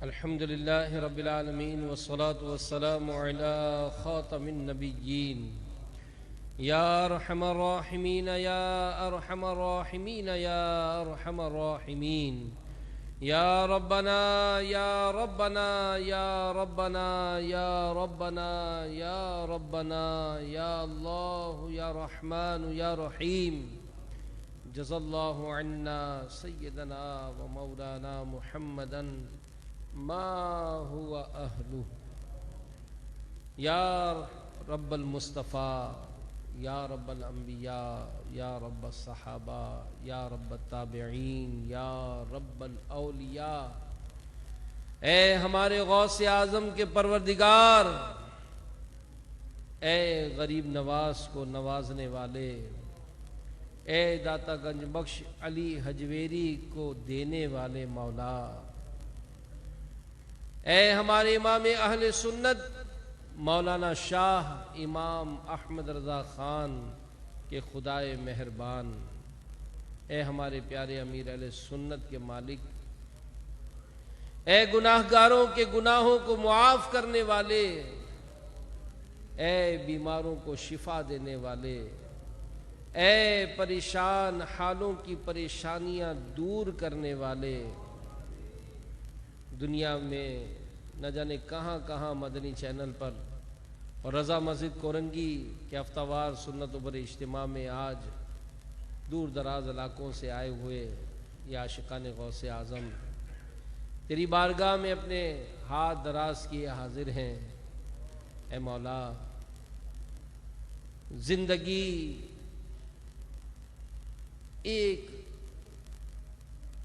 الحمد لله رب العالمين والصلاة والسلام على خاتم النبيين يا أرحم الراحمين يا أرحم الراحمين يا أرحم الراحمين يا ربنا يا ربنا يا ربنا يا ربنا يا ربنا يا الله يا رحمن يا رحيم جزا الله عنا سيدنا ومولانا محمدا ما هو أهله يا رب المصطفى يا رب الأنبياء يا رب الصحابة يا رب التابعين يا رب الأولیاء، اے ہمارے غوث اعظم کے پروردگار، اے غریب نواز کو نوازنے والے، اے داتا گنج بخش علی حجویری کو دینے والے مولا، اے ہمارے امام اہل سنت مولانا شاہ امام احمد رضا خان کے خدائے مہربان، اے ہمارے پیارے امیر اہل سنت کے مالک، اے گناہگاروں کے گناہوں کو معاف کرنے والے، اے بیماروں کو شفا دینے والے، اے پریشان حالوں کی پریشانیاں دور کرنے والے، دنیا میں نہ جانے کہاں کہاں مدنی چینل پر اور رضا مسجد کورنگی کے ہفتہ وار سنت و بر اجتماع میں آج دور دراز علاقوں سے آئے ہوئے یہ عاشقان غوث اعظم تیری بارگاہ میں اپنے ہاتھ دراز کیے حاضر ہیں۔ اے مولا، زندگی ایک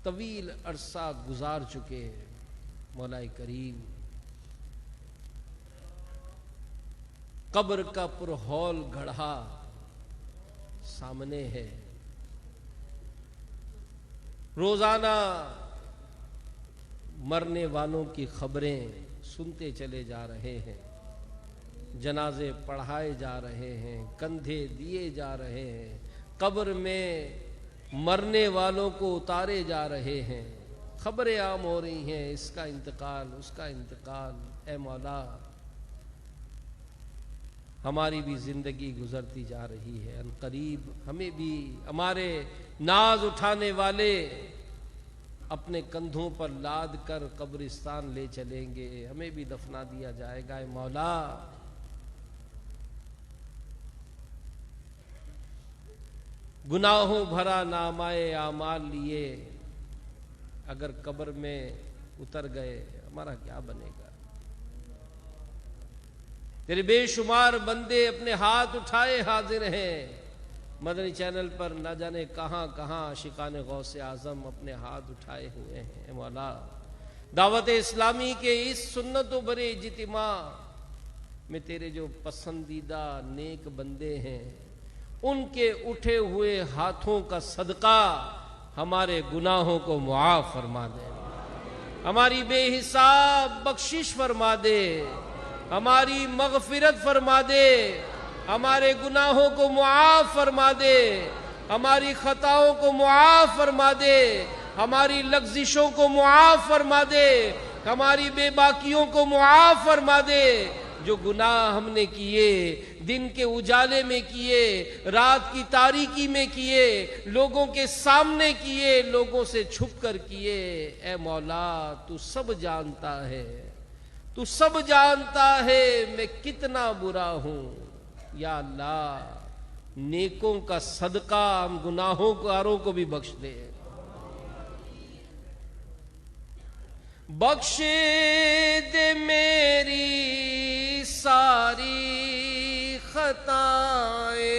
طویل عرصہ گزار چکے ہیں، مولا کریم قبر کا پرہول گڑھا سامنے ہے، روزانہ مرنے والوں کی خبریں سنتے چلے جا رہے ہیں، جنازے پڑھائے جا رہے ہیں، کندھے دیے جا رہے ہیں، قبر میں مرنے والوں کو اتارے جا رہے ہیں، خبریں عام ہو رہی ہیں، اس کا انتقال اس کا انتقال۔ اے مولا، ہماری بھی زندگی گزرتی جا رہی ہے، ان قریب ہمیں بھی ہمارے ناز اٹھانے والے اپنے کندھوں پر لاد کر قبرستان لے چلیں گے، ہمیں بھی دفنا دیا جائے گا۔ اے مولا، گناہوں بھرا نامہ اعمال لیے اگر قبر میں اتر گئے ہمارا کیا بنے گا؟ تیرے بے شمار بندے اپنے ہاتھ اٹھائے حاضر ہیں، مدنی چینل پر نہ جانے کہاں کہاں عاشقان غوث اعظم اپنے ہاتھ اٹھائے ہوئے ہیں۔ اے مولا، دعوت اسلامی کے اس سنت و برے اجتماع میں تیرے جو پسندیدہ نیک بندے ہیں، ان کے اٹھے ہوئے ہاتھوں کا صدقہ ہمارے گناہوں کو معاف فرما دے، ہماری بے حساب بخشش فرما دے، ہماری مغفرت فرما دے، ہمارے گناہوں کو معاف فرما دے، ہماری خطاؤں کو معاف فرما دے، ہماری لغزشوں کو معاف فرما دے، ہماری بے باکیوں کو معاف فرما دے۔ جو گناہ ہم نے کیے، دن کے اجالے میں کیے، رات کی تاریکی میں کیے، لوگوں کے سامنے کیے، لوگوں سے چھپ کر کیے، اے مولا تو سب جانتا ہے، تو سب جانتا ہے میں کتنا برا ہوں۔ یا اللہ، نیکوں کا صدقہ ہم گناہوں کاروں کو بھی بخش دے، بخش دے میری ساری خطائیں،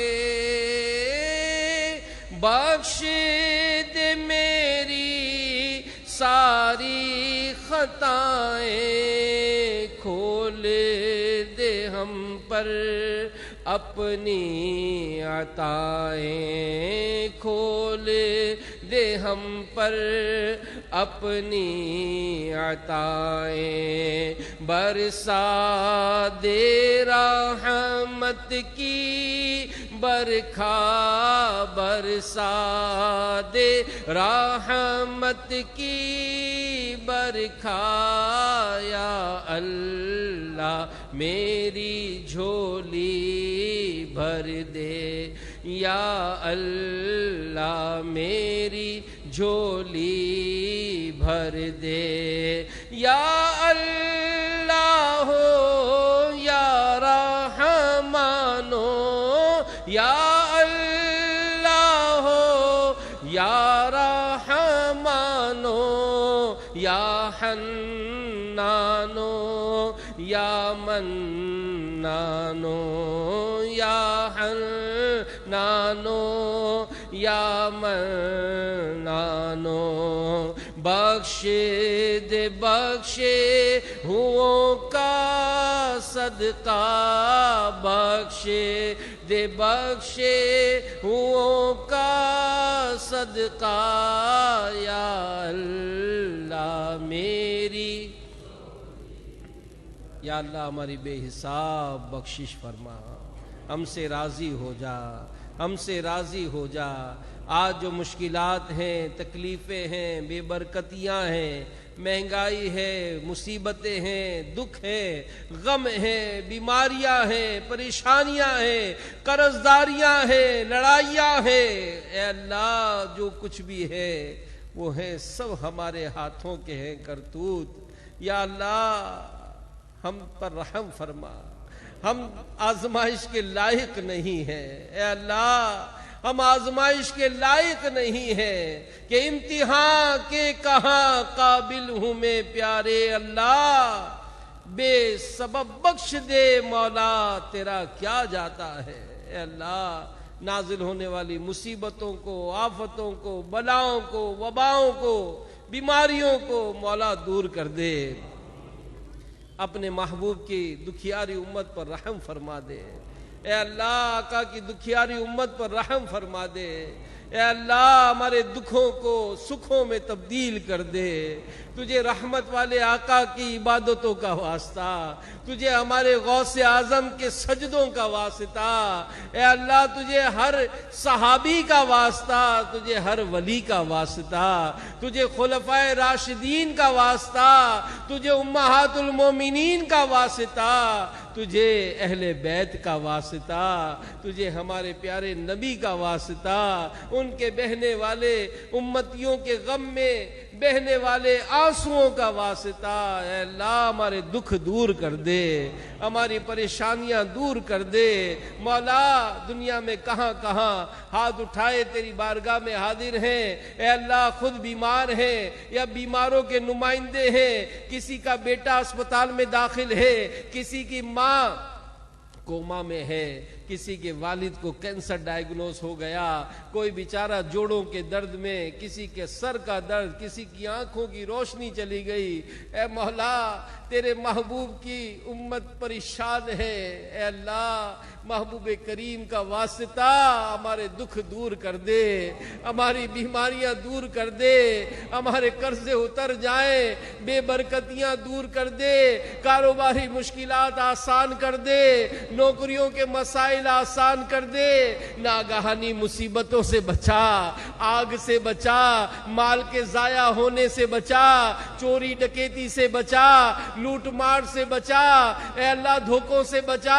بخش دے میری ساری خطائیں، کھول دے ہم پر اپنی عطائیں، کھول دے ہم پر اپنی عطائیں، برسا دے رحمت کی برکھا، برسا دے رحمت کی برکھایا اللہ میری جھولی بھر دے یا اللہ میری جھولی بھر دے یا اللہ ہو یا رحمانو یا اللہ ہو یا رحمانو یا حنانو یا منانو یا حنانو یا منانو بخشے دے بخشے ہوں کا صدقہ بخشے دے بخشے ہوں کا صدقہ یا اللہ میری یا اللہ ہماری بے حساب بخشش فرما ہم سے راضی ہو جا ہم سے راضی ہو جا آج جو مشکلات ہیں تکلیفیں ہیں بے برکتیاں ہیں مہنگائی ہے مصیبتیں ہیں دکھ ہے غم ہے بیماریاں ہیں پریشانیاں ہیں قرض داریاں ہیں لڑائیاں ہیں اے اللہ جو کچھ بھی ہے وہ ہیں سب ہمارے ہاتھوں کے ہیں کرتوت یا اللہ ہم پر رحم فرما ہم آزمائش کے لائق نہیں ہیں اے اللہ ہم آزمائش کے لائق نہیں ہیں کہ امتحان کے کہاں قابل ہوں میں پیارے اللہ بے سبب بخش دے مولا تیرا کیا جاتا ہے اے اللہ نازل ہونے والی مصیبتوں کو آفتوں کو بلاؤں کو وباؤں کو بیماریوں کو مولا دور کر دے اپنے محبوب کی دکھیاری امت پر رحم فرما دے اے اللہ آقا کی دکھیاری امت پر رحم فرما دے اے اللہ ہمارے دکھوں کو سکھوں میں تبدیل کر دے تجھے رحمت والے آقا کی عبادتوں کا واسطہ تجھے ہمارے غوث اعظم کے سجدوں کا واسطہ اے اللہ تجھے ہر صحابی کا واسطہ تجھے ہر ولی کا واسطہ تجھے خلفائے راشدین کا واسطہ تجھے امہات المومنین کا واسطہ تجھے اہل بیت کا واسطہ تجھے ہمارے پیارے نبی کا واسطہ ان کے بہنے والے امتیوں کے غم میں بہنے والے آنسوؤں کا واسطہ اے اللہ ہمارے دکھ دور کر دے ہماری پریشانیاں دور کر دے مولا دنیا میں کہاں کہاں ہاتھ اٹھائے تیری بارگاہ میں حاضر ہیں اے اللہ خود بیمار ہیں یا بیماروں کے نمائندے ہیں کسی کا بیٹا اسپتال میں داخل ہے کسی کی ماں کوما میں ہے کسی کے والد کو کینسر ڈائیگنوز ہو گیا کوئی بیچارہ جوڑوں کے درد میں کسی کے سر کا درد کسی کی آنکھوں کی روشنی چلی گئی اے مولا تیرے محبوب کی امت پریشان ہے اے اللہ محبوب کریم کا واسطہ ہمارے دکھ دور کر دے ہماری بیماریاں دور کر دے ہمارے قرضے اتر جائیں بے برکتیاں دور کر دے کاروباری مشکلات آسان کر دے نوکریوں کے مسائل آسان کر دے ناگہانی مصیبتوں سے بچا آگ سے بچا مال کے ضائع ہونے سے بچا چوری ڈکیتی سے بچا لوٹ مار سے بچا اے اللہ دھوکوں سے بچا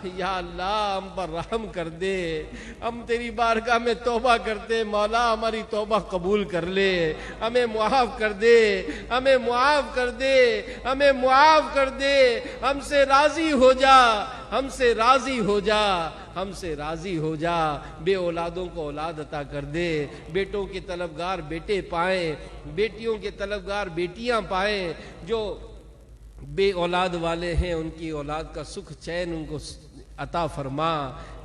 یا اللہ ہم پر رحم کر دے ہم تیری بارگاہ میں توبہ کرتے مولا ہماری توبہ قبول کر لے ہمیں معاف کر دے ہمیں معاف کر دے ہمیں معاف کر دے ہم سے راضی ہو جا ہم سے راضی ہو جا ہم سے راضی ہو جا بے اولادوں کو اولاد عطا کر دے بیٹوں کے طلبگار بیٹے پائیں بیٹیوں کے طلبگار بیٹیاں پائیں جو بے اولاد والے ہیں ان کی اولاد کا سکھ چین ان کو عطا فرما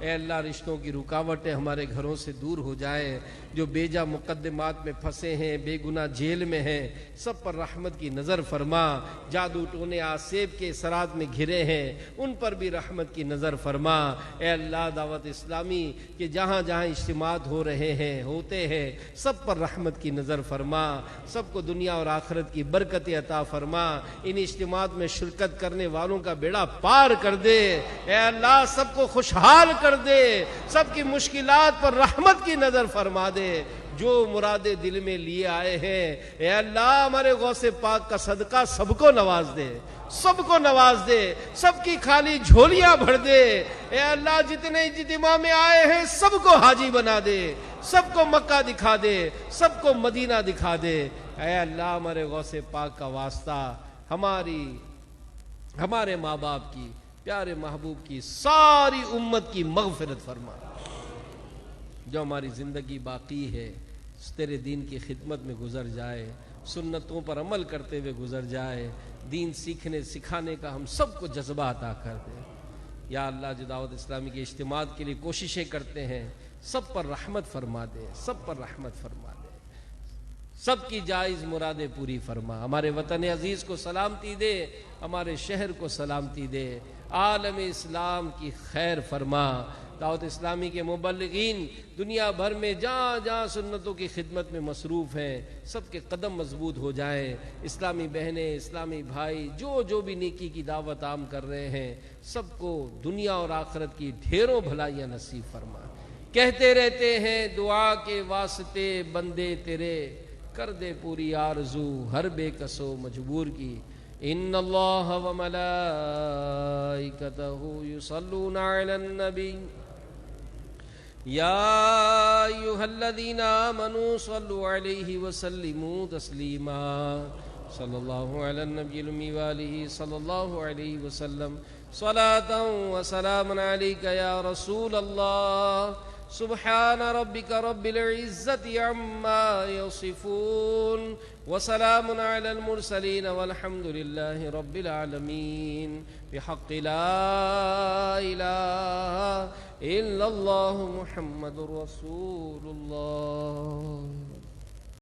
اے اللہ رشتوں کی رکاوٹیں ہمارے گھروں سے دور ہو جائیں جو بیجا مقدمات میں پھنسے ہیں بے گناہ جیل میں ہیں سب پر رحمت کی نظر فرما جادو ٹونے آسیب کے اثرات میں گھرے ہیں ان پر بھی رحمت کی نظر فرما اے اللہ دعوت اسلامی کہ جہاں جہاں اجتماعات ہو رہے ہیں ہوتے ہیں سب پر رحمت کی نظر فرما سب کو دنیا اور آخرت کی برکت عطا فرما ان اجتماعات میں شرکت کرنے والوں کا بیڑا پار کر دے اے اللہ سب کو خوشحال کر دے سب کی مشکلات پر رحمت کی نظر فرما دے جو مرادیں دل میں لیے آئے ہیں، اے اللہ ہمارے غوث پاک کا صدقہ سب کو نواز دے، سب کو نواز دے، سب کی خالی جھولیاں بھر دے۔ اے اللہ جتنے اجتماع میں آئے ہیں سب کو حاجی بنا دے، سب کو مکہ دکھا دے، سب کو مدینہ دکھا دے۔ اے اللہ ہمارے غوث پاک کا واسطہ ہمارے ماں باپ کی، پیارے محبوب کی، ساری امت کی مغفرت فرما۔ جو ہماری زندگی باقی ہے تیرے دین کی خدمت میں گزر جائے، سنتوں پر عمل کرتے ہوئے گزر جائے، دین سیکھنے سکھانے کا ہم سب کو جذبہ عطا کر دے۔ یا اللہ جو دعوت اسلامی کے اجتماعات کے لیے کوششیں کرتے ہیں سب پر رحمت فرما دے، سب پر رحمت فرما دے، سب کی جائز مرادیں پوری فرما۔ ہمارے وطن عزیز کو سلامتی دے، ہمارے شہر کو سلامتی دے، عالم اسلام کی خیر فرما۔ دعوت اسلامی کے مبلغین دنیا بھر میں جہاں جہاں سنتوں کی خدمت میں مصروف ہیں سب کے قدم مضبوط ہو جائیں۔ اسلامی بہنیں، اسلامی بھائی جو بھی نیکی کی دعوت عام کر رہے ہیں سب کو دنیا اور آخرت کی ڈھیروں بھلائیاں نصیب فرما۔ کہتے رہتے ہیں دعا کے واسطے بندے تیرے، کر دے پوری آرزو ہر بے کس و مجبور کی۔ ان اللہ و ملائکتہ یصلون علی النبی یا ایھا الذین آمنوا صلوا علیہ وسلموا تسلیما۔ صلی اللہ علی النبی الامی وآلہ صلی اللہ علیہ وسلم۔ صلاۃ و سلام علیک یا رسول اللہ۔ سبحان ربک رب العزت عما یصفون وسلام علی المرسلین والحمد للہ رب العالمین۔ بحق لا الہ الا اللہ محمد رسول اللہ۔